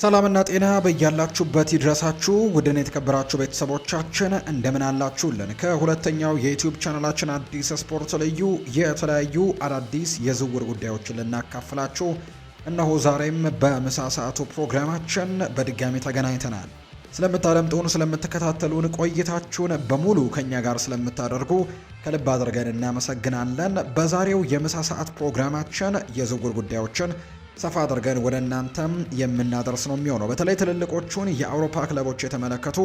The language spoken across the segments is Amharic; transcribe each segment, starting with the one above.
ሰላምና ጤና በያላችሁበት ይድረሳችሁ። ውድን የተከበራችሁ ቤተሰቦቻችን እንደምን አላችሁልን? ከሁለተኛው የዩቲዩብ ቻናላችን አዲስ ስፖርት ልዩ የተለያዩ አዳዲስ የዝውውር ጉዳዮችን ልናካፍላችሁ እነሆ ዛሬም በምሳ ሰዓቱ ፕሮግራማችን በድጋሚ ተገናኝተናል። ስለምታደምጡን፣ ስለምትከታተሉን፣ ቆይታችሁን በሙሉ ከኛ ጋር ስለምታደርጉ ከልብ አድርገን እናመሰግናለን። በዛሬው የምሳ ሰዓት ፕሮግራማችን የዝውውር ጉዳዮችን ሰፋ አድርገን ወደ እናንተም የምናደርስ ነው የሚሆነው። በተለይ ትልልቆቹን የአውሮፓ ክለቦች የተመለከቱ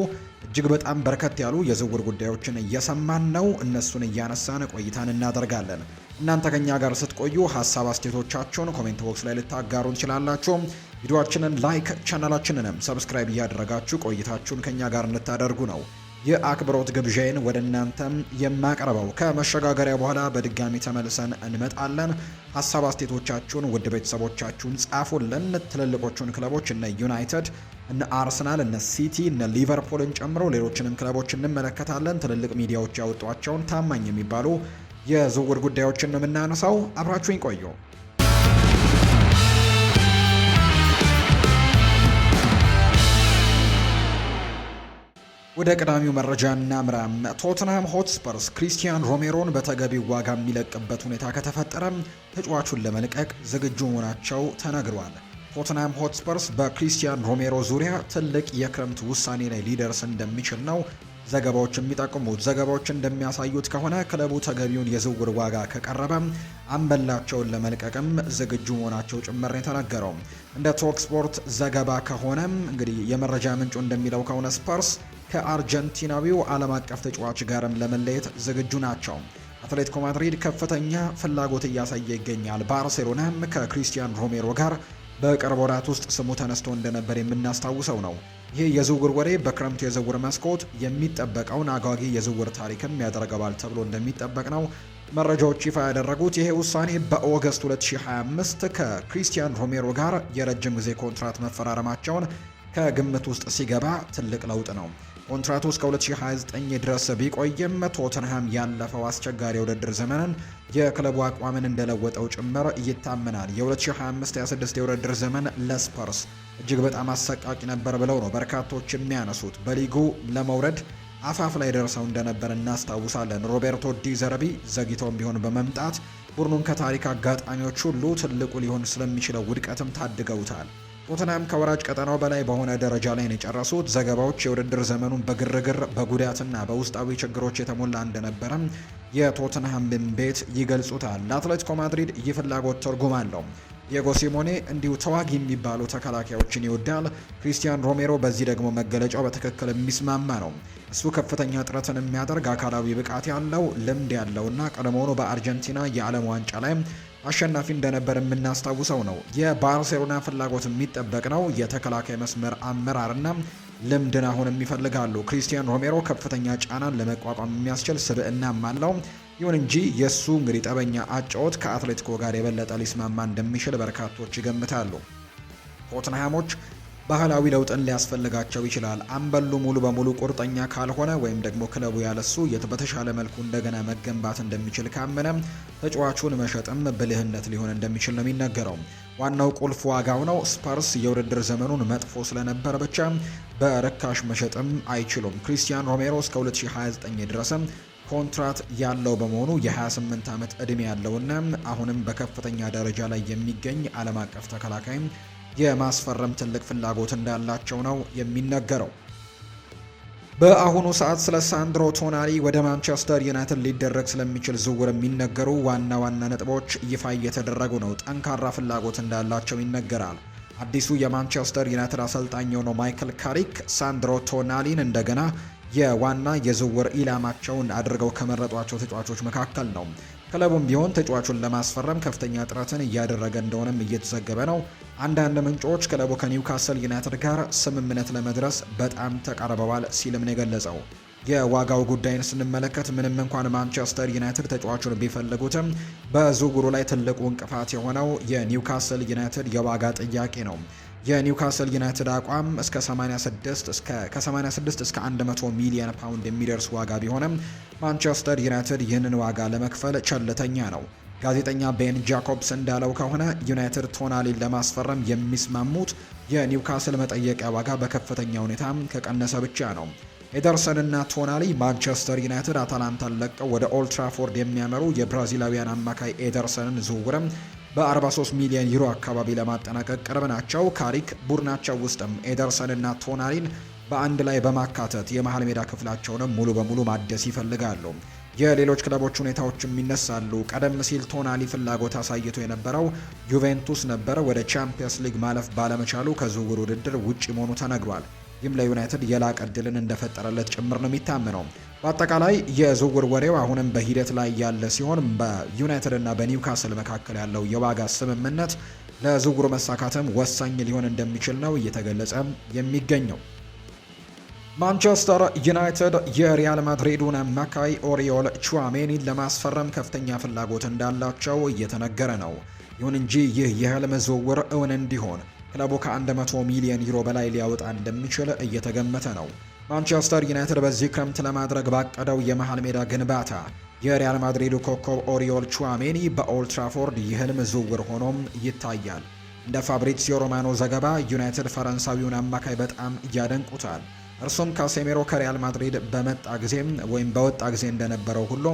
እጅግ በጣም በርከት ያሉ የዝውውር ጉዳዮችን እየሰማን ነው። እነሱን እያነሳን ቆይታን እናደርጋለን። እናንተ ከኛ ጋር ስትቆዩ ሀሳብ አስተያየቶቻችሁን ኮሜንት ቦክስ ላይ ልታጋሩ እንችላላችሁ። ቪዲዮአችንን ላይክ፣ ቻናላችንንም ሰብስክራይብ እያደረጋችሁ ቆይታችሁን ከኛ ጋር እንድታደርጉ ነው የአክብሮት ግብዣዬን ወደ እናንተም የማቀርበው። ከመሸጋገሪያ በኋላ በድጋሚ ተመልሰን እንመጣለን። ሀሳብ አስተያየቶቻችሁን ውድ ቤተሰቦቻችሁን ጻፉልን። ትልልቆቹን ክለቦች እነ ዩናይትድ፣ እነ አርሰናል፣ እነ ሲቲ፣ እነ ሊቨርፑልን ጨምሮ ሌሎችንም ክለቦች እንመለከታለን። ትልልቅ ሚዲያዎች ያወጧቸውን ታማኝ የሚባሉ የዝውውር ጉዳዮችን ነው የምናነሳው። አብራችሁኝ ቆዩ። ወደ ቀዳሚው መረጃ እናምራ። ቶተንሃም ሆትስፐርስ ክሪስቲያን ሮሜሮን በተገቢው ዋጋ የሚለቅበት ሁኔታ ከተፈጠረ ተጫዋቹን ለመልቀቅ ዝግጁ መሆናቸው ተነግሯል። ቶተንሃም ሆትስፐርስ በክሪስቲያን ሮሜሮ ዙሪያ ትልቅ የክረምት ውሳኔ ላይ ሊደርስ እንደሚችል ነው ዘገባዎች የሚጠቁሙት። ዘገባዎች እንደሚያሳዩት ከሆነ ክለቡ ተገቢውን የዝውውር ዋጋ ከቀረበ አምበላቸውን ለመልቀቅም ዝግጁ መሆናቸው ጭምር ነው የተነገረው። እንደ ቶክ ስፖርት ዘገባ ከሆነም እንግዲህ የመረጃ ምንጩ እንደሚለው ከሆነ ስፐርስ ከአርጀንቲናዊው ዓለም አቀፍ ተጫዋች ጋርም ለመለየት ዝግጁ ናቸው። አትሌቲኮ ማድሪድ ከፍተኛ ፍላጎት እያሳየ ይገኛል። ባርሴሎናም ከክሪስቲያን ሮሜሮ ጋር በቅርብ ወራት ውስጥ ስሙ ተነስቶ እንደነበር የምናስታውሰው ነው። ይህ የዝውውር ወሬ በክረምቱ የዝውውር መስኮት የሚጠበቀውን አጓጊ የዝውውር ታሪክም ያደርገዋል ተብሎ እንደሚጠበቅ ነው መረጃዎች ይፋ ያደረጉት። ይሄ ውሳኔ በኦገስት 2025 ከክሪስቲያን ሮሜሮ ጋር የረጅም ጊዜ ኮንትራት መፈራረማቸውን ከግምት ውስጥ ሲገባ ትልቅ ለውጥ ነው። ኮንትራቱ እስከ 2029 ድረስ ቢቆይም ቶተንሃም ያለፈው አስቸጋሪ የውድድር ዘመንን የክለቡ አቋምን እንደለወጠው ጭምር ይታመናል። የ2025-26 የውድድር ዘመን ለስፐርስ እጅግ በጣም አሰቃቂ ነበር ብለው ነው በርካቶች የሚያነሱት። በሊጉ ለመውረድ አፋፍ ላይ ደርሰው እንደነበር እናስታውሳለን። ሮቤርቶ ዲ ዘረቢ ዘግይተውም ቢሆን በመምጣት ቡድኑን ከታሪክ አጋጣሚዎች ሁሉ ትልቁ ሊሆን ስለሚችለው ውድቀትም ታድገውታል። ቶተንሃም ከወራጅ ቀጠናው በላይ በሆነ ደረጃ ላይ ነው የጨረሱት። ዘገባዎች የውድድር ዘመኑን በግርግር በጉዳትና በውስጣዊ ችግሮች የተሞላ እንደነበረም የቶተንሃም ቤት ይገልጹታል። ለአትሌቲኮ ማድሪድ ይህ ፍላጎት ትርጉም አለው። ዲየጎ ሲሞኔ እንዲሁ ተዋጊ የሚባሉ ተከላካዮችን ይወዳል። ክሪስቲያን ሮሜሮ በዚህ ደግሞ መገለጫው በትክክል የሚስማማ ነው። እሱ ከፍተኛ ጥረትን የሚያደርግ አካላዊ ብቃት ያለው ልምድ ያለውና ቀድሞውኑ በአርጀንቲና የዓለም ዋንጫ ላይ አሸናፊ እንደነበር የምናስታውሰው ነው። የባርሴሎና ፍላጎት የሚጠበቅ ነው። የተከላካይ መስመር አመራርና ልምድን አሁንም ይፈልጋሉ። ክሪስቲያን ሮሜሮ ከፍተኛ ጫናን ለመቋቋም የሚያስችል ስብዕናም አለው። ይሁን እንጂ የእሱ እንግዲህ ጠበኛ አጫወት ከአትሌቲኮ ጋር የበለጠ ሊስማማ እንደሚችል በርካቶች ይገምታሉ። ቶተንሃሞች ባህላዊ ለውጥን ሊያስፈልጋቸው ይችላል። አምበሉ ሙሉ በሙሉ ቁርጠኛ ካልሆነ ወይም ደግሞ ክለቡ ያለሱ በተሻለ መልኩ እንደገና መገንባት እንደሚችል ካመነ ተጫዋቹን መሸጥም ብልህነት ሊሆን እንደሚችል ነው የሚነገረው። ዋናው ቁልፍ ዋጋው ነው። ስፐርስ የውድድር ዘመኑን መጥፎ ስለነበር ብቻ በርካሽ መሸጥም አይችሉም። ክሪስቲያን ሮሜሮ እስከ 2029 ድረስ ኮንትራት ያለው በመሆኑ የ28 ዓመት ዕድሜ ያለውና አሁንም በከፍተኛ ደረጃ ላይ የሚገኝ ዓለም አቀፍ ተከላካይ የማስፈረም ትልቅ ፍላጎት እንዳላቸው ነው የሚነገረው። በአሁኑ ሰዓት ስለ ሳንድሮ ቶናሊ ወደ ማንቸስተር ዩናይትድ ሊደረግ ስለሚችል ዝውውር የሚነገሩ ዋና ዋና ነጥቦች ይፋ እየተደረጉ ነው። ጠንካራ ፍላጎት እንዳላቸው ይነገራል። አዲሱ የማንቸስተር ዩናይትድ አሰልጣኝ የሆነው ማይክል ካሪክ ሳንድሮ ቶናሊን እንደገና የዋና የዝውውር ኢላማቸውን አድርገው ከመረጧቸው ተጫዋቾች መካከል ነው። ክለቡም ቢሆን ተጫዋቹን ለማስፈረም ከፍተኛ ጥረትን እያደረገ እንደሆነም እየተዘገበ ነው። አንዳንድ ምንጮች ክለቡ ከኒውካስል ዩናይትድ ጋር ስምምነት ለመድረስ በጣም ተቃርበዋል ሲልም ነው የገለጸው። የዋጋው ጉዳይን ስንመለከት ምንም እንኳን ማንቸስተር ዩናይትድ ተጫዋቹን ቢፈልጉትም በዝውውሩ ላይ ትልቁ እንቅፋት የሆነው የኒውካስል ዩናይትድ የዋጋ ጥያቄ ነው። የኒውካስል ዩናይትድ አቋም ከ86 እስከ 100 ሚሊዮን ፓውንድ የሚደርስ ዋጋ ቢሆንም ማንቸስተር ዩናይትድ ይህንን ዋጋ ለመክፈል ቸልተኛ ነው። ጋዜጠኛ ቤን ጃኮብስ እንዳለው ከሆነ ዩናይትድ ቶናሊን ለማስፈረም የሚስማሙት የኒውካስል መጠየቂያ ዋጋ በከፍተኛ ሁኔታ ከቀነሰ ብቻ ነው። ኤደርሰን እና ቶናሊ ማንቸስተር ዩናይትድ አታላንታን ለቀው ወደ ኦልድ ትራፎርድ የሚያመሩ የብራዚላዊያን አማካይ ኤደርሰንን ዝውውርም በ43 ሚሊዮን ዩሮ አካባቢ ለማጠናቀቅ ቅርብ ናቸው። ካሪክ ቡድናቸው ውስጥም ኤደርሰን እና ቶናሊን በአንድ ላይ በማካተት የመሃል ሜዳ ክፍላቸውንም ሙሉ በሙሉ ማደስ ይፈልጋሉ። የሌሎች ክለቦች ሁኔታዎችም ይነሳሉ። ቀደም ሲል ቶናሊ ፍላጎት አሳይቶ የነበረው ዩቬንቱስ ነበረ። ወደ ቻምፒየንስ ሊግ ማለፍ ባለመቻሉ ከዝውውር ውድድር ውጪ መሆኑ ተነግሯል። ይህም ለዩናይትድ የላቀ ዕድልን እንደፈጠረለት ጭምር ነው የሚታመነው። በአጠቃላይ የዝውውር ወሬው አሁንም በሂደት ላይ ያለ ሲሆን በዩናይትድ እና በኒውካስል መካከል ያለው የዋጋ ስምምነት ለዝውውሩ መሳካትም ወሳኝ ሊሆን እንደሚችል ነው እየተገለጸ የሚገኘው። ማንቸስተር ዩናይትድ የሪያል ማድሪዱን አማካይ ኦሪዮል ቹዋሜኒን ለማስፈረም ከፍተኛ ፍላጎት እንዳላቸው እየተነገረ ነው። ይሁን እንጂ ይህ የህልም ዝውውር እውን እንዲሆን ክለቡ ከ100 ሚሊዮን ዩሮ በላይ ሊያወጣ እንደሚችል እየተገመተ ነው። ማንቸስተር ዩናይትድ በዚህ ክረምት ለማድረግ ባቀደው የመሃል ሜዳ ግንባታ የሪያል ማድሪዱ ኮከብ ኦሪዮል ቹዋሜኒ በኦልድ ትራፎርድ የህልም ዝውውር ሆኖም ይታያል። እንደ ፋብሪዚዮ ሮማኖ ዘገባ ዩናይትድ ፈረንሳዊውን አማካይ በጣም ያደንቁታል። እርሱም ካሴሜሮ ከሪያል ማድሪድ በወጣ ጊዜ እንደነበረው ሁሉ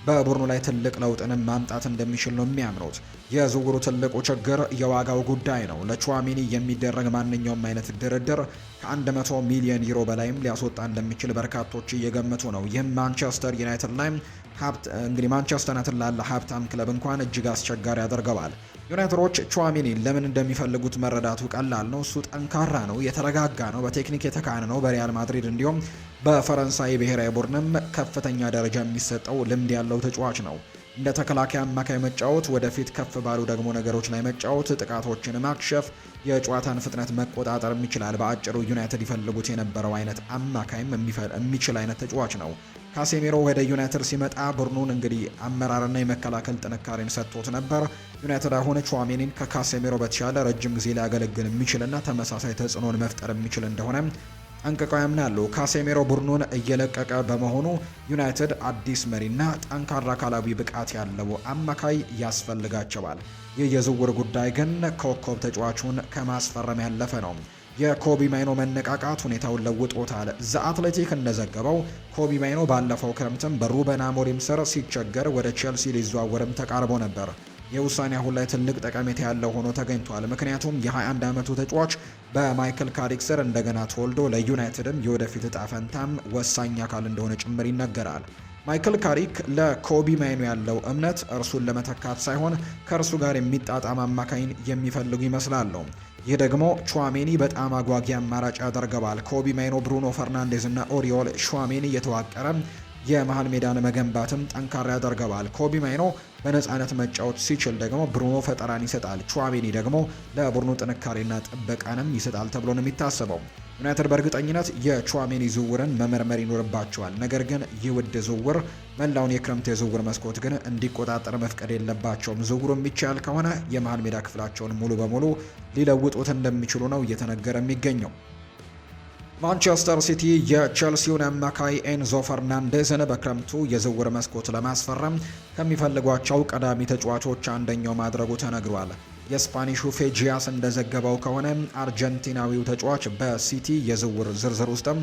በቡድኑ ላይ ትልቅ ለውጥንም ማምጣት እንደሚችል ነው የሚያምኑት። የዝውውሩ ትልቁ ችግር የዋጋው ጉዳይ ነው። ለቹዋሜኒ የሚደረግ ማንኛውም አይነት ድርድር ከ100 ሚሊዮን ዩሮ በላይም ሊያስወጣ እንደሚችል በርካቶች እየገመቱ ነው። ይህም ማንቸስተር ዩናይትድ ላይ ማንቸስተር ዩናይትድ ላለ ሀብታም ክለብ እንኳን እጅግ አስቸጋሪ ያደርገዋል። ዩናይትዶች ቹዋሜኒን ለምን እንደሚፈልጉት መረዳቱ ቀላል ነው። እሱ ጠንካራ ነው፣ የተረጋጋ ነው፣ በቴክኒክ የተካነ ነው። በሪያል ማድሪድ እንዲሁም በፈረንሳይ ብሔራዊ ቡድንም ከፍተኛ ደረጃ የሚሰጠው ልምድ ያለው ተጫዋች ነው። እንደ ተከላካይ አማካይ መጫወት፣ ወደፊት ከፍ ባሉ ደግሞ ነገሮች ላይ መጫወት፣ ጥቃቶችን ማክሸፍ፣ የጨዋታን ፍጥነት መቆጣጠር ይችላል። በአጭሩ ዩናይትድ ይፈልጉት የነበረው አይነት አማካይም የሚችል አይነት ተጫዋች ነው። ካሴሜሮ ወደ ዩናይትድ ሲመጣ ቡድኑን አመራርና የመከላከል ጥንካሬን ሰጥቶት ነበር። ዩናይትድ አሁን ቹዋሜኒን ከካሴሜሮ በተሻለ ረጅም ጊዜ ሊያገለግል የሚችልና ተመሳሳይ ተጽዕኖን መፍጠር የሚችል እንደሆነ ጠንቅቀው ያምናሉ። ካሴሜሮ ቡድኑን እየለቀቀ በመሆኑ ዩናይትድ አዲስ መሪና ጠንካራ አካላዊ ብቃት ያለው አማካይ ያስፈልጋቸዋል። ይህ የዝውውር ጉዳይ ግን ኮከብ ተጫዋቹን ከማስፈረም ያለፈ ነው። የኮቢ ማይኖ መነቃቃት ሁኔታውን ለውጦታል። ዘ አትሌቲክ እንደዘገበው ኮቢ ማይኖ ባለፈው ክረምትም በሩበን አሞሪም ስር ሲቸገር ወደ ቼልሲ ሊዘዋወርም ተቃርቦ ነበር። የውሳኔ አሁን ላይ ትልቅ ጠቀሜታ ያለው ሆኖ ተገኝቷል። ምክንያቱም የ21 ዓመቱ ተጫዋች በማይክል ካሪክ ስር እንደገና ተወልዶ ለዩናይትድም የወደፊት እጣ ፈንታም ወሳኝ አካል እንደሆነ ጭምር ይነገራል። ማይክል ካሪክ ለኮቢ ማይኖ ያለው እምነት እርሱን ለመተካት ሳይሆን ከእርሱ ጋር የሚጣጣም አማካይን የሚፈልጉ ይመስላሉ። ይህ ደግሞ ቹዋሜኒ በጣም አጓጊ አማራጭ ያደርገዋል። ኮቢ ማይኖ፣ ብሩኖ ፈርናንዴዝ እና ኦሪዮል ቹዋሜኒ የተዋቀረ የመሃል ሜዳን መገንባትም ጠንካራ ያደርገዋል። ኮቢ ማይኖ በነፃነት መጫወት ሲችል ደግሞ ብሩኖ ፈጠራን ይሰጣል። ቹዋሜኒ ደግሞ ለቡድኑ ጥንካሬና ጥበቃንም ይሰጣል ተብሎ ነው የሚታሰበው። ዩናይትድ በእርግጠኝነት የቹዋሜኒ ዝውውርን መመርመር ይኖርባቸዋል። ነገር ግን ይህ ውድ ዝውውር መላውን የክረምት የዝውውር መስኮት ግን እንዲቆጣጠር መፍቀድ የለባቸውም። ዝውውሩ የሚቻል ከሆነ የመሃል ሜዳ ክፍላቸውን ሙሉ በሙሉ ሊለውጡት እንደሚችሉ ነው እየተነገረ የሚገኘው። ማንቸስተር ሲቲ የቼልሲውን አማካይ ኤንዞ ፈርናንዴዝን በክረምቱ የዝውውር መስኮት ለማስፈረም ከሚፈልጓቸው ቀዳሚ ተጫዋቾች አንደኛው ማድረጉ ተነግሯል። የስፓኒሹ ፌጂያስ እንደዘገበው ከሆነ አርጀንቲናዊው ተጫዋች በሲቲ የዝውውር ዝርዝር ውስጥም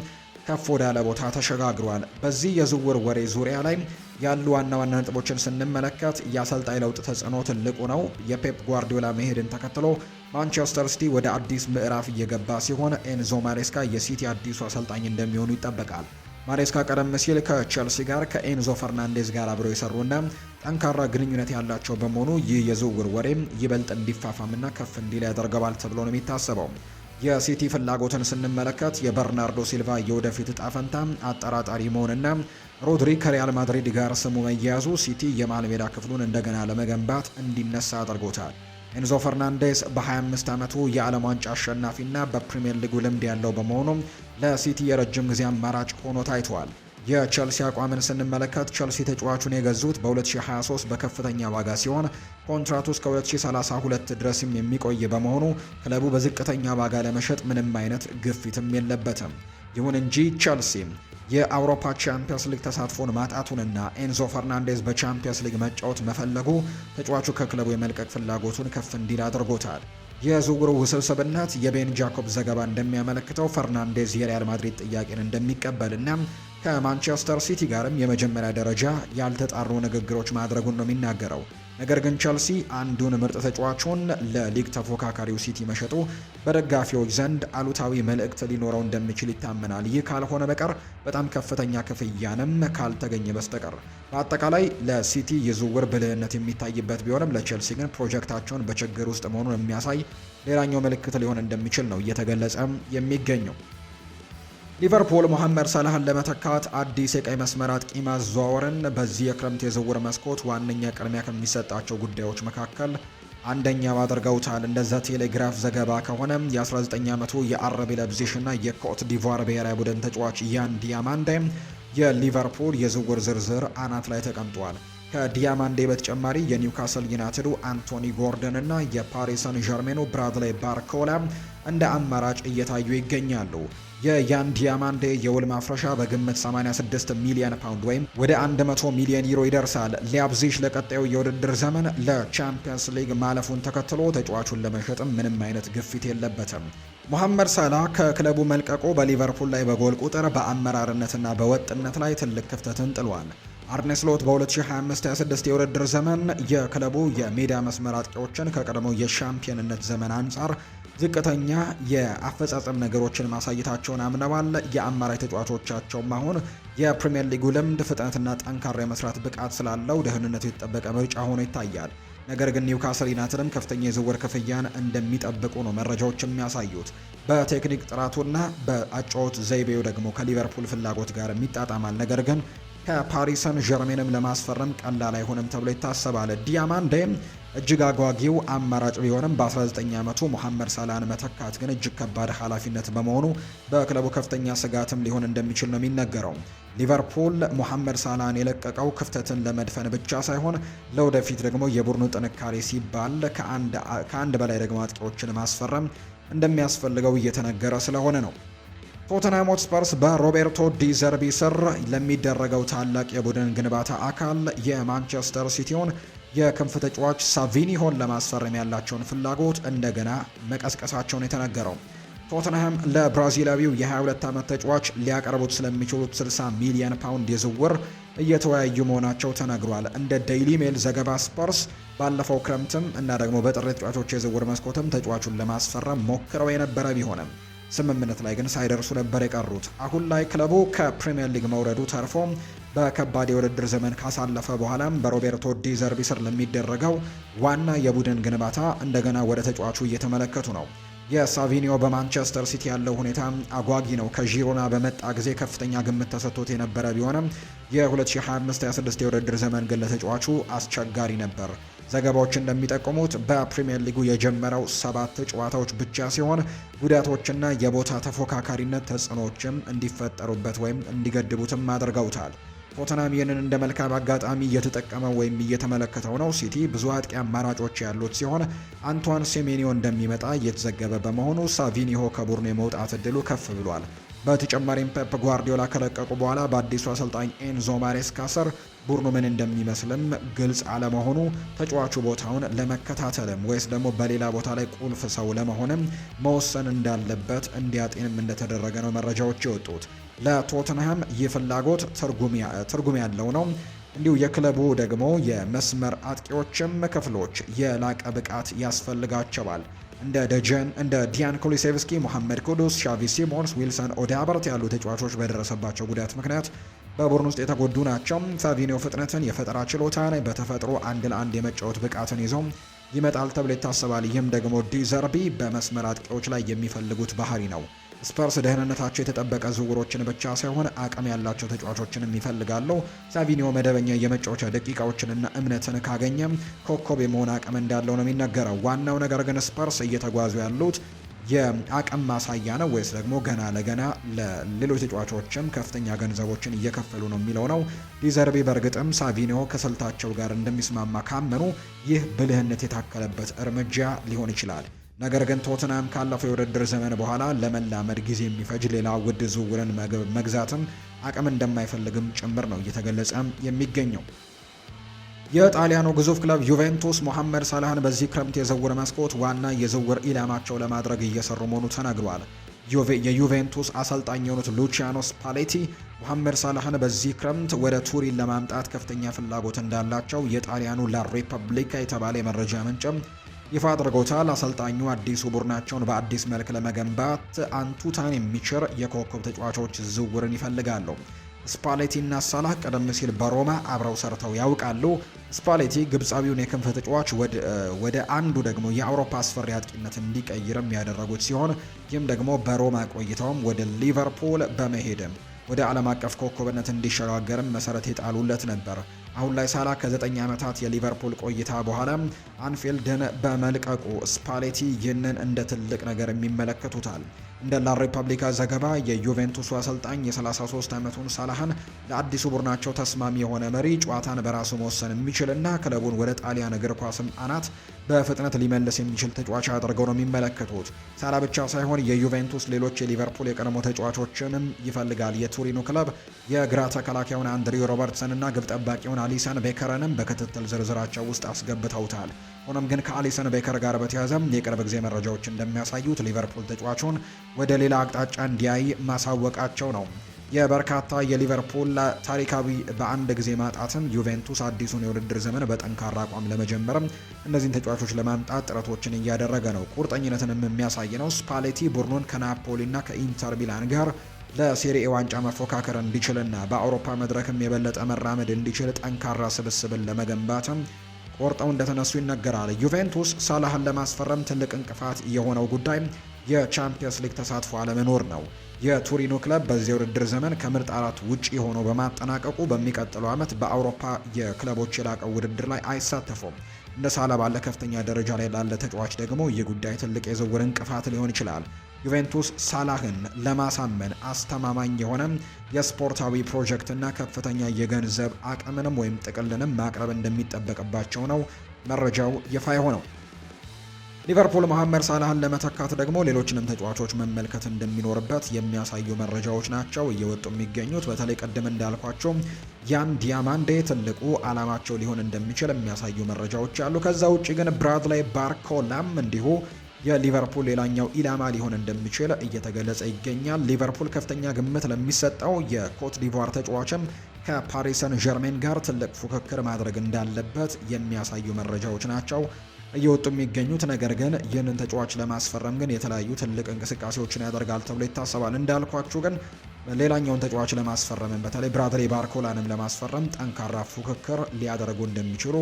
ከፍ ወዳለ ቦታ ተሸጋግሯል። በዚህ የዝውውር ወሬ ዙሪያ ላይ ያሉ ዋና ዋና ነጥቦችን ስንመለከት የአሰልጣኝ ለውጥ ተጽዕኖ ትልቁ ነው። የፔፕ ጓርዲዮላ መሄድን ተከትሎ ማንቸስተር ሲቲ ወደ አዲስ ምዕራፍ እየገባ ሲሆን ኤንዞ ማሬስካ የሲቲ አዲሱ አሰልጣኝ እንደሚሆኑ ይጠበቃል። ማሬስካ ቀደም ሲል ከቼልሲ ጋር ከኤንዞ ፈርናንዴዝ ጋር አብረው የሰሩና ጠንካራ ግንኙነት ያላቸው በመሆኑ ይህ የዝውውር ወሬም ይበልጥ እንዲፋፋምና ከፍ እንዲል ያደርገዋል ተብሎ ነው የሚታሰበው። የሲቲ ፍላጎትን ስንመለከት የበርናርዶ ሲልቫ የወደፊት እጣ ፈንታ አጠራጣሪ መሆንና ሮድሪ ከሪያል ማድሪድ ጋር ስሙ መያያዙ ሲቲ የመሃል ሜዳ ክፍሉን እንደገና ለመገንባት እንዲነሳ አድርጎታል። ኤንዞ ፈርናንዴስ በ25 ዓመቱ የዓለም ዋንጫ አሸናፊና በፕሪሚየር ሊጉ ልምድ ያለው በመሆኑ ለሲቲ የረጅም ጊዜ አማራጭ ሆኖ ታይቷል። የቸልሲ አቋምን ስንመለከት ቸልሲ ተጫዋቹን የገዙት በ2023 በከፍተኛ ዋጋ ሲሆን ኮንትራቱ እስከ 2032 ድረስም የሚቆይ በመሆኑ ክለቡ በዝቅተኛ ዋጋ ለመሸጥ ምንም አይነት ግፊትም የለበትም። ይሁን እንጂ ቸልሲ የአውሮፓ ቻምፒየንስ ሊግ ተሳትፎን ማጣቱንና ኤንዞ ፈርናንዴዝ በቻምፒየንስ ሊግ መጫወት መፈለጉ ተጫዋቹ ከክለቡ የመልቀቅ ፍላጎቱን ከፍ እንዲል አድርጎታል። የዝውውሩ ውስብስብነት የቤን ጃኮብ ዘገባ እንደሚያመለክተው ፈርናንዴዝ የሪያል ማድሪድ ጥያቄን እንደሚቀበልና ከማንቸስተር ሲቲ ጋርም የመጀመሪያ ደረጃ ያልተጣሩ ንግግሮች ማድረጉን ነው የሚናገረው። ነገር ግን ቸልሲ አንዱን ምርጥ ተጫዋቹን ለሊግ ተፎካካሪው ሲቲ መሸጡ በደጋፊዎች ዘንድ አሉታዊ መልእክት ሊኖረው እንደሚችል ይታመናል። ይህ ካልሆነ በቀር በጣም ከፍተኛ ክፍያንም ካልተገኘ በስተቀር በአጠቃላይ ለሲቲ የዝውውር ብልህነት የሚታይበት ቢሆንም ለቸልሲ ግን ፕሮጀክታቸውን በችግር ውስጥ መሆኑን የሚያሳይ ሌላኛው ምልክት ሊሆን እንደሚችል ነው እየተገለጸ የሚገኘው። ሊቨርፑል ሞሐመድ ሳላህን ለመተካት አዲስ የቀይ መስመር አጥቂ ማዘዋወርን በዚህ የክረምት የዝውውር መስኮት ዋነኛ ቅድሚያ ከሚሰጣቸው ጉዳዮች መካከል አንደኛው አድርገውታል። እንደዛ ቴሌግራፍ ዘገባ ከሆነ የ19 ዓመቱ የአረብ ለብዚሽ እና የኮት ዲቫር ብሔራዊ ቡድን ተጫዋች ያን ዲያማንዴ የሊቨርፑል የዝውውር ዝርዝር አናት ላይ ተቀምጧል። ከዲያማንዴ በተጨማሪ የኒውካስል ዩናይትዱ አንቶኒ ጎርደን እና የፓሪስ ሰን ዠርሜኑ ብራድሌይ ባርኮላ እንደ አማራጭ እየታዩ ይገኛሉ። የያን ዲያማንዴ የውል ማፍረሻ በግምት 86 ሚሊዮን ፓውንድ ወይም ወደ 100 ሚሊዮን ዩሮ ይደርሳል። ሊያብዚሽ ለቀጣዩ የውድድር ዘመን ለቻምፒየንስ ሊግ ማለፉን ተከትሎ ተጫዋቹን ለመሸጥም ምንም አይነት ግፊት የለበትም። ሞሐመድ ሳላህ ከክለቡ መልቀቁ በሊቨርፑል ላይ በጎል ቁጥር በአመራርነትና በወጥነት ላይ ትልቅ ክፍተትን ጥሏል። አርኔ ስሎት በ2025-26 የውድድር ዘመን የክለቡ የሜዳ መስመር አጥቂዎችን ከቀድሞው የሻምፒዮንነት ዘመን አንጻር ዝቅተኛ የአፈጻጸም ነገሮችን ማሳየታቸውን አምነዋል። የአማራጭ ተጫዋቾቻቸውም አሁን የፕሪሚየር ሊጉ ልምድ፣ ፍጥነትና ጠንካራ የመስራት ብቃት ስላለው ደህንነቱ የተጠበቀ ምርጫ ሆኖ ይታያል። ነገር ግን ኒውካስል ዩናይትድም ከፍተኛ የዝውውር ክፍያን እንደሚጠብቁ ነው መረጃዎች የሚያሳዩት። በቴክኒክ ጥራቱና በአጨዋወት ዘይቤው ደግሞ ከሊቨርፑል ፍላጎት ጋር ይጣጣማል። ነገር ግን ከፓሪስ ሰን ዠርሜንም ለማስፈረም ቀላል አይሆንም ተብሎ ይታሰባል። ዲያማንዴ እጅግ አጓጊው አማራጭ ቢሆንም በ19 ዓመቱ ሞሐመድ ሳላህን መተካት ግን እጅግ ከባድ ኃላፊነት በመሆኑ በክለቡ ከፍተኛ ስጋትም ሊሆን እንደሚችል ነው የሚነገረው። ሊቨርፑል ሞሐመድ ሳላህን የለቀቀው ክፍተትን ለመድፈን ብቻ ሳይሆን ለወደፊት ደግሞ የቡድኑ ጥንካሬ ሲባል ከአንድ በላይ ደግሞ አጥቂዎችን ማስፈረም እንደሚያስፈልገው እየተነገረ ስለሆነ ነው። ቶተንሃም ሆትስፐርስ በሮቤርቶ ዲ ዘርቢ ስር ለሚደረገው ታላቅ የቡድን ግንባታ አካል የማንቸስተር ሲቲውን የክንፍ ተጫዋች ሳቪኒሆን ለማስፈረም ያላቸውን ፍላጎት እንደገና መቀስቀሳቸውን የተነገረው። ቶተንሃም ለብራዚላዊው የ22 ዓመት ተጫዋች ሊያቀርቡት ስለሚችሉት 60 ሚሊዮን ፓውንድ የዝውውር እየተወያዩ መሆናቸው ተነግሯል። እንደ ዴይሊ ሜል ዘገባ ስፐርስ ባለፈው ክረምትም እና ደግሞ በጥር ተጫዋቾች የዝውውር መስኮትም ተጫዋቹን ለማስፈረም ሞክረው የነበረ ቢሆንም ስምምነት ላይ ግን ሳይደርሱ ነበር የቀሩት። አሁን ላይ ክለቡ ከፕሪሚየር ሊግ መውረዱ ተርፎ በከባድ የውድድር ዘመን ካሳለፈ በኋላም በሮቤርቶ ዲ ዘርቢ ስር ለሚደረገው ዋና የቡድን ግንባታ እንደገና ወደ ተጫዋቹ እየተመለከቱ ነው። የሳቪኒዮ በማንቸስተር ሲቲ ያለው ሁኔታ አጓጊ ነው። ከዢሮና በመጣ ጊዜ ከፍተኛ ግምት ተሰጥቶት የነበረ ቢሆንም የ2025-26 የውድድር ዘመን ግን ለተጫዋቹ አስቸጋሪ ነበር። ዘገባዎች እንደሚጠቁሙት በፕሪሚየር ሊጉ የጀመረው 7 ጨዋታዎች ብቻ ሲሆን ጉዳቶችና የቦታ ተፎካካሪነት ተጽዕኖዎችም እንዲፈጠሩበት ወይም እንዲገድቡትም አድርገውታል። ቶተንሃም ይህንን እንደ መልካም አጋጣሚ እየተጠቀመው ወይም እየተመለከተው ነው። ሲቲ ብዙ አጥቂ አማራጮች ያሉት ሲሆን አንቷን ሴሜኒዮ እንደሚመጣ እየተዘገበ በመሆኑ ሳቪኒሆ ከቡድኑ የመውጣት እድሉ ከፍ ብሏል። በተጨማሪም ፔፕ ጓርዲዮላ ከለቀቁ በኋላ በአዲሱ አሰልጣኝ ኤንዞ ማሬስካ ስር ቡድኑ ምን እንደሚመስልም ግልጽ አለመሆኑ ተጫዋቹ ቦታውን ለመከታተልም ወይስ ደግሞ በሌላ ቦታ ላይ ቁልፍ ሰው ለመሆንም መወሰን እንዳለበት እንዲያጤንም እንደተደረገ ነው መረጃዎች የወጡት። ለቶተንሃም ይህ ፍላጎት ትርጉም ያለው ነው። እንዲሁ የክለቡ ደግሞ የመስመር አጥቂዎችም ክፍሎች የላቀ ብቃት ያስፈልጋቸዋል። እንደ ዲያን ኩሉሴቭስኪ፣ ሞሐመድ ኩዱስ፣ ሻቪ ሲሞንስ፣ ዊልሰን ኦዳበርት ያሉ ተጫዋቾች በደረሰባቸው ጉዳት ምክንያት በቡድን ውስጥ የተጎዱ ናቸው። ሳቪኒዮ ፍጥነትን፣ የፈጠራ ችሎታን፣ በተፈጥሮ አንድ ለአንድ የመጫወት ብቃትን ይዞ ይመጣል ተብሎ ይታሰባል። ይህም ደግሞ ዲ ዘርቢ በመስመር አጥቂዎች ላይ የሚፈልጉት ባህሪ ነው። ስፐርስ ደህንነታቸው የተጠበቀ ዝውውሮችን ብቻ ሳይሆን አቅም ያላቸው ተጫዋቾችንም ይፈልጋሉ። ሳቪኒዮ መደበኛ የመጫወቻ ደቂቃዎችንና እምነትን ካገኘም ኮከብ የመሆን አቅም እንዳለው ነው የሚነገረው። ዋናው ነገር ግን ስፐርስ እየተጓዙ ያሉት የአቅም ማሳያ ነው ወይስ ደግሞ ገና ለገና ለሌሎች ተጫዋቾችም ከፍተኛ ገንዘቦችን እየከፈሉ ነው የሚለው ነው። ዲዘርቢ በእርግጥም ሳቪኒዮ ከስልታቸው ጋር እንደሚስማማ ካመኑ ይህ ብልህነት የታከለበት እርምጃ ሊሆን ይችላል። ነገር ግን ቶተንሃም ካለፈው የውድድር ዘመን በኋላ ለመላመድ ጊዜ የሚፈጅ ሌላ ውድ ዝውውርን መግዛትም አቅም እንደማይፈልግም ጭምር ነው እየተገለጸ የሚገኘው። የጣሊያኑ ግዙፍ ክለብ ዩቬንቱስ ሞሐመድ ሳላህን በዚህ ክረምት የዝውውር መስኮት ዋና የዝውውር ኢላማቸው ለማድረግ እየሰሩ መሆኑ ተነግሯል። የዩቬንቱስ አሰልጣኝ የሆኑት ሉቺያኖ ስፓሌቲ ሞሐመድ ሳላህን በዚህ ክረምት ወደ ቱሪን ለማምጣት ከፍተኛ ፍላጎት እንዳላቸው የጣሊያኑ ላ ሪፐብሊካ የተባለ የመረጃ ምንጭም ይፋ አድርገውታል። አሰልጣኙ አዲሱ ቡድናቸውን በአዲስ መልክ ለመገንባት አንቱታን የሚችር የኮከብ ተጫዋቾች ዝውውርን ይፈልጋሉ። ስፓሌቲ እና ሳላህ ቀደም ሲል በሮማ አብረው ሰርተው ያውቃሉ። ስፓሌቲ ግብፃዊውን የክንፍ ተጫዋች ወደ አንዱ ደግሞ የአውሮፓ አስፈሪ አጥቂነት እንዲቀይርም ያደረጉት ሲሆን ይህም ደግሞ በሮማ ቆይታውም ወደ ሊቨርፑል በመሄድም ወደ ዓለም አቀፍ ኮከብነት እንዲሸጋገርም መሰረት የጣሉለት ነበር። አሁን ላይ ሳላ ከ9 ዓመታት የሊቨርፑል ቆይታ በኋላ አንፊልድን በመልቀቁ ስፓሌቲ ይህንን እንደ ትልቅ ነገር የሚመለከቱታል። እንደ ላ ሪፐብሊካ ዘገባ የዩቬንቱሱ አሰልጣኝ የ33 ዓመቱን ሳላህን ለአዲሱ ቡድናቸው ተስማሚ የሆነ መሪ፣ ጨዋታን በራሱ መወሰን የሚችልና ክለቡን ወደ ጣሊያን እግር ኳስም አናት በፍጥነት ሊመልስ የሚችል ተጫዋች አድርገው ነው የሚመለከቱት። ሳላ ብቻ ሳይሆን የዩቬንቱስ ሌሎች የሊቨርፑል የቀድሞ ተጫዋቾችንም ይፈልጋል። የቱሪኑ ክለብ የግራ ተከላካዩን አንድሪው ሮበርትሰን እና ግብ ጠባቂውን አሊሰን ቤከርንም በክትትል ዝርዝራቸው ውስጥ አስገብተውታል። ሆኖም ግን ከአሊሰን ቤከር ጋር በተያያዘ የቅርብ ጊዜ መረጃዎች እንደሚያሳዩት ሊቨርፑል ተጫዋቹን ወደ ሌላ አቅጣጫ እንዲያይ ማሳወቃቸው ነው። የበርካታ የሊቨርፑል ታሪካዊ በአንድ ጊዜ ማጣትም ዩቬንቱስ አዲሱን የውድድር ዘመን በጠንካራ አቋም ለመጀመርም እነዚህን ተጫዋቾች ለማምጣት ጥረቶችን እያደረገ ነው። ቁርጠኝነትንም የሚያሳይ ነው። ስፓሌቲ ቡድኑን ከናፖሊና ከኢንተር ሚላን ጋር ለሴሪኤ ዋንጫ መፎካከር እንዲችልና በአውሮፓ መድረክም የበለጠ መራመድ እንዲችል ጠንካራ ስብስብን ለመገንባትም ቆርጠው እንደተነሱ ይነገራል። ዩቬንቱስ ሳላህን ለማስፈረም ትልቅ እንቅፋት የሆነው ጉዳይ የቻምፒየንስ ሊግ ተሳትፎ አለመኖር ነው። የቱሪኑ ክለብ በዚህ ውድድር ዘመን ከምርጥ አራት ውጪ ሆኖ በማጠናቀቁ በሚቀጥለው ዓመት በአውሮፓ የክለቦች የላቀው ውድድር ላይ አይሳተፉም። እንደ ሳላ ባለ ከፍተኛ ደረጃ ላይ ላለ ተጫዋች ደግሞ ይህ ጉዳይ ትልቅ የዝውውር እንቅፋት ሊሆን ይችላል። ዩቬንቱስ ሳላህን ለማሳመን አስተማማኝ የሆነ የስፖርታዊ ፕሮጀክትና ከፍተኛ የገንዘብ አቅምንም ወይም ጥቅልንም ማቅረብ እንደሚጠበቅባቸው ነው መረጃው ይፋ የሆነው። ሊቨርፑል መሐመድ ሳላህን ለመተካት ደግሞ ሌሎችንም ተጫዋቾች መመልከት እንደሚኖርበት የሚያሳዩ መረጃዎች ናቸው እየወጡ የሚገኙት። በተለይ ቀደም እንዳልኳቸው ያን ዲያማንዴ ትልቁ አላማቸው ሊሆን እንደሚችል የሚያሳዩ መረጃዎች አሉ። ከዛ ውጭ ግን ብራድላይ ባርኮላም እንዲሁ የሊቨርፑል ሌላኛው ኢላማ ሊሆን እንደሚችል እየተገለጸ ይገኛል። ሊቨርፑል ከፍተኛ ግምት ለሚሰጠው የኮት ዲቯር ተጫዋችም ከፓሪስ ሰን ዠርሜን ጋር ትልቅ ፉክክር ማድረግ እንዳለበት የሚያሳዩ መረጃዎች ናቸው እየወጡ የሚገኙት። ነገር ግን ይህንን ተጫዋች ለማስፈረም ግን የተለያዩ ትልቅ እንቅስቃሴዎችን ያደርጋል ተብሎ ይታሰባል። እንዳልኳችሁ ግን ሌላኛውን ተጫዋች ለማስፈረም በተለይ ብራድሊ ባርኮላንም ለማስፈረም ጠንካራ ፉክክር ሊያደርጉ እንደሚችሉ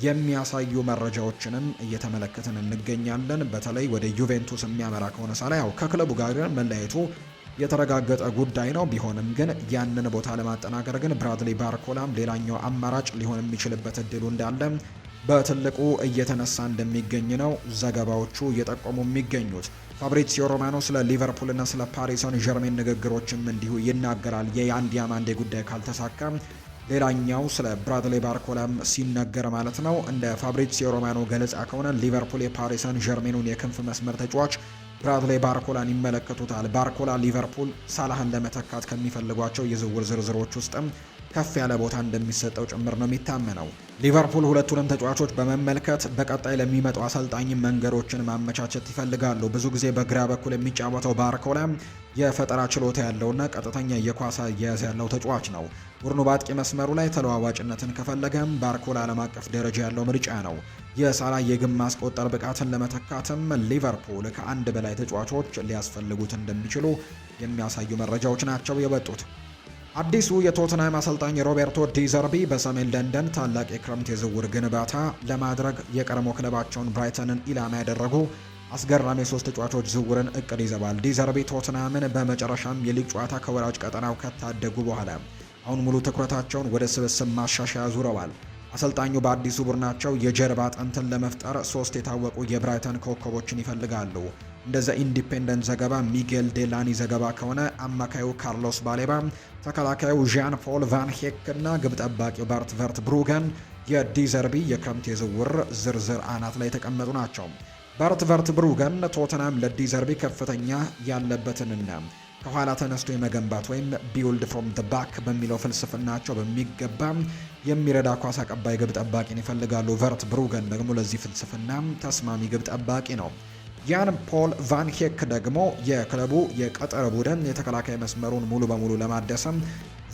የሚያሳዩ መረጃዎችንም እየተመለከትን እንገኛለን። በተለይ ወደ ዩቬንቱስ የሚያመራ ከሆነ ሳላ ያው ከክለቡ ጋር መለያየቱ የተረጋገጠ ጉዳይ ነው። ቢሆንም ግን ያንን ቦታ ለማጠናከር ግን ብራድሊ ባርኮላም ሌላኛው አማራጭ ሊሆን የሚችልበት እድሉ እንዳለ በትልቁ እየተነሳ እንደሚገኝ ነው ዘገባዎቹ እየጠቆሙ የሚገኙት። ፋብሪዚዮ ሮማኖ ስለ ሊቨርፑልና ስለ ፓሪስ ሰን ዠርሜን ንግግሮችም እንዲሁ ይናገራል። የያን ዲያማንዴ ጉዳይ ካልተሳካ ሌላኛው ስለ ብራድሊ ባርኮላም ሲነገር ማለት ነው። እንደ ፋብሪዚዮ ሮማኖ ገለጻ ከሆነ ሊቨርፑል የፓሪስ ሰን ዠርሜኑን የክንፍ መስመር ተጫዋች ብራድሊ ባርኮላን ይመለከቱታል። ባርኮላ ሊቨርፑል ሳላህን ለመተካት ከሚፈልጓቸው የዝውውር ዝርዝሮች ውስጥም ከፍ ያለ ቦታ እንደሚሰጠው ጭምር ነው የሚታመነው። ሊቨርፑል ሁለቱንም ተጫዋቾች በመመልከት በቀጣይ ለሚመጡ አሰልጣኝ መንገዶችን ማመቻቸት ይፈልጋሉ። ብዙ ጊዜ በግራ በኩል የሚጫወተው ባርኮላ የፈጠራ ችሎታ ያለውና ቀጥተኛ የኳስ አያያዝ ያለው ተጫዋች ነው። ቡድኑ በአጥቂ መስመሩ ላይ ተለዋዋጭነትን ከፈለገም ባርኮላ ዓለም አቀፍ ደረጃ ያለው ምርጫ ነው። የሳላ የግብ ማስቆጠር ብቃትን ለመተካትም ሊቨርፑል ከአንድ በላይ ተጫዋቾች ሊያስፈልጉት እንደሚችሉ የሚያሳዩ መረጃዎች ናቸው የወጡት። አዲሱ የቶትናም አሰልጣኝ ሮቤርቶ ዲዘርቢ በሰሜን ለንደን ታላቅ የክረምት የዝውውር ግንባታ ለማድረግ የቀድሞ ክለባቸውን ብራይተንን ኢላማ ያደረጉ አስገራሚ የሶስት ተጫዋቾች ዝውውርን እቅድ ይዘዋል። ዲዘርቢ ቶትናምን በመጨረሻም የሊግ ጨዋታ ከወራጅ ቀጠናው ከታደጉ በኋላ አሁን ሙሉ ትኩረታቸውን ወደ ስብስብ ማሻሻያ ዙረዋል። አሰልጣኙ በአዲሱ ቡድናቸው የጀርባ አጥንትን ለመፍጠር ሶስት የታወቁ የብራይተን ኮከቦችን ይፈልጋሉ። እንደዛ ኢንዲፔንደንት ዘገባ ሚጌል ዴላኒ ዘገባ ከሆነ አማካዩ ካርሎስ ባሌባ፣ ተከላካዩ ዣን ፖል ቫን ሄክ እና ግብ ጠባቂው ባርት ቨርት ብሩገን የዲዘርቢ የክረምት የዝውውር ዝርዝር አናት ላይ የተቀመጡ ናቸው። ባርት ቨርት ብሩገን ቶተናም ለዲዘርቢ ከፍተኛ ያለበትንና ከኋላ ተነስቶ የመገንባት ወይም ቢውልድ ፍሮም ደ ባክ በሚለው ፍልስፍናቸው በሚገባ የሚረዳ ኳስ አቀባይ ግብ ጠባቂን ይፈልጋሉ። ቨርት ብሩገን ደግሞ ለዚህ ፍልስፍና ተስማሚ ግብ ጠባቂ ነው። ያን ፖል ቫን ሄክ ደግሞ የክለቡ የቀጠር ቡድን የተከላካይ መስመሩን ሙሉ በሙሉ ለማደስም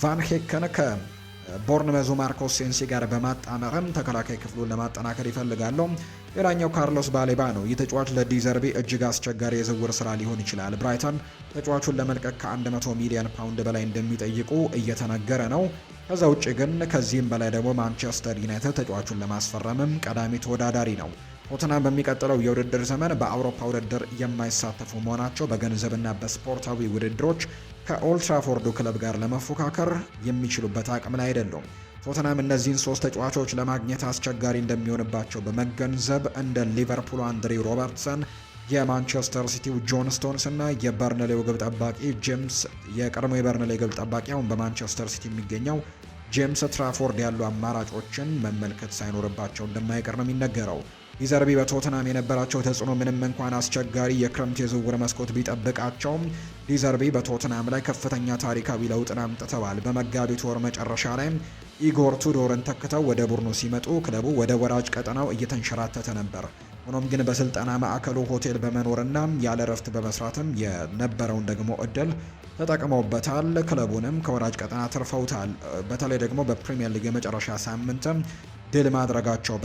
ቫን ሄክን ከቦርንመዙ ማርኮስ ሴንሲ ጋር በማጣመርም ተከላካይ ክፍሉን ለማጠናከር ይፈልጋሉ። ሌላኛው ካርሎስ ባሌባ ነው። ይህ ተጫዋች ለዲዘርቢ እጅግ አስቸጋሪ የዝውውር ስራ ሊሆን ይችላል። ብራይተን ተጫዋቹን ለመልቀቅ ከ100 ሚሊዮን ፓውንድ በላይ እንደሚጠይቁ እየተነገረ ነው። ከዛ ውጭ ግን ከዚህም በላይ ደግሞ ማንቸስተር ዩናይትድ ተጫዋቹን ለማስፈረምም ቀዳሚ ተወዳዳሪ ነው። ቶተንሃም በሚቀጥለው የውድድር ዘመን በአውሮፓ ውድድር የማይሳተፉ መሆናቸው በገንዘብና በስፖርታዊ ውድድሮች ከኦልትራፎርዱ ክለብ ጋር ለመፎካከር የሚችሉበት አቅም ላይ አይደሉም። ቶተንሃም እነዚህን 3 ተጫዋቾች ለማግኘት አስቸጋሪ እንደሚሆንባቸው በመገንዘብ እንደ ሊቨርፑል አንድሪው ሮበርትሰን፣ የማንቸስተር ሲቲው ጆን ስቶንስ እና የበርንሌው ግብ ጠባቂ ጄምስ የቀድሞ የበርንሌ ግብ ጠባቂ አሁን በማንቸስተር ሲቲ የሚገኘው ጄምስ ትራፎርድ ያሉ አማራጮችን መመልከት ሳይኖርባቸው እንደማይቀር ነው የሚነገረው። ዲዘርቢ በቶተንሃም የነበራቸው ተጽዕኖ ምንም እንኳን አስቸጋሪ የክረምት የዝውውር መስኮት ቢጠብቃቸውም ዲዘርቢ በቶተንሃም ላይ ከፍተኛ ታሪካዊ ለውጥን አምጥተዋል። በመጋቢት ወር መጨረሻ ላይ ኢጎር ቱዶርን ተክተው ወደ ቡድኑ ሲመጡ ክለቡ ወደ ወራጅ ቀጠናው እየተንሸራተተ ነበር። ሆኖም ግን በስልጠና ማዕከሉ ሆቴል በመኖርና ያለ ረፍት በመስራትም የነበረውን ደግሞ እድል ተጠቅመውበታል። ክለቡንም ከወራጅ ቀጠና ተርፈውታል። በተለይ ደግሞ በፕሪሚየር ሊግ የመጨረሻ ሳምንትም ድል ማድረጋቸው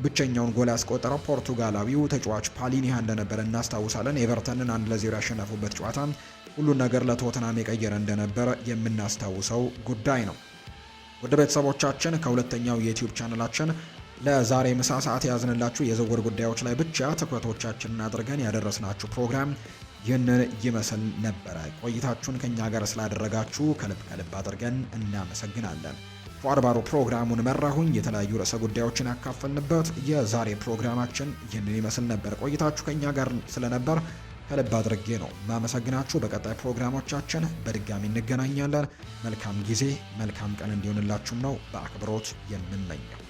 ብቸኛውን ጎል ያስቆጠረው ፖርቱጋላዊው ተጫዋች ፓሊኒሃ እንደነበረ እናስታውሳለን። ኤቨርተንን 1-0 ያሸነፉበት ጨዋታ ሁሉን ነገር ለቶተንሃም የቀየረ እንደነበረ የምናስታውሰው ጉዳይ ነው። ወደ ቤተሰቦቻችን ከሁለተኛው የዩቲዩብ ቻናላችን ለዛሬ ምሳ ሰዓት ያዝንላችሁ የዝውውር ጉዳዮች ላይ ብቻ ትኩረቶቻችንን አድርገን ያደረስናችሁ ፕሮግራም ይህንን ይመስል ነበረ። ቆይታችሁን ከኛ ጋር ስላደረጋችሁ ከልብ አድርገን እናመሰግናለን። ፏርባሩ ፕሮግራሙን መራሁኝ። የተለያዩ ርዕሰ ጉዳዮችን ያካፈልንበት የዛሬ ፕሮግራማችን ይህንን ይመስል ነበር። ቆይታችሁ ከኛ ጋር ስለነበር ከልብ አድርጌ ነው ማመሰግናችሁ። በቀጣይ ፕሮግራሞቻችን በድጋሚ እንገናኛለን። መልካም ጊዜ፣ መልካም ቀን እንዲሆንላችሁም ነው በአክብሮት የምንመኘው።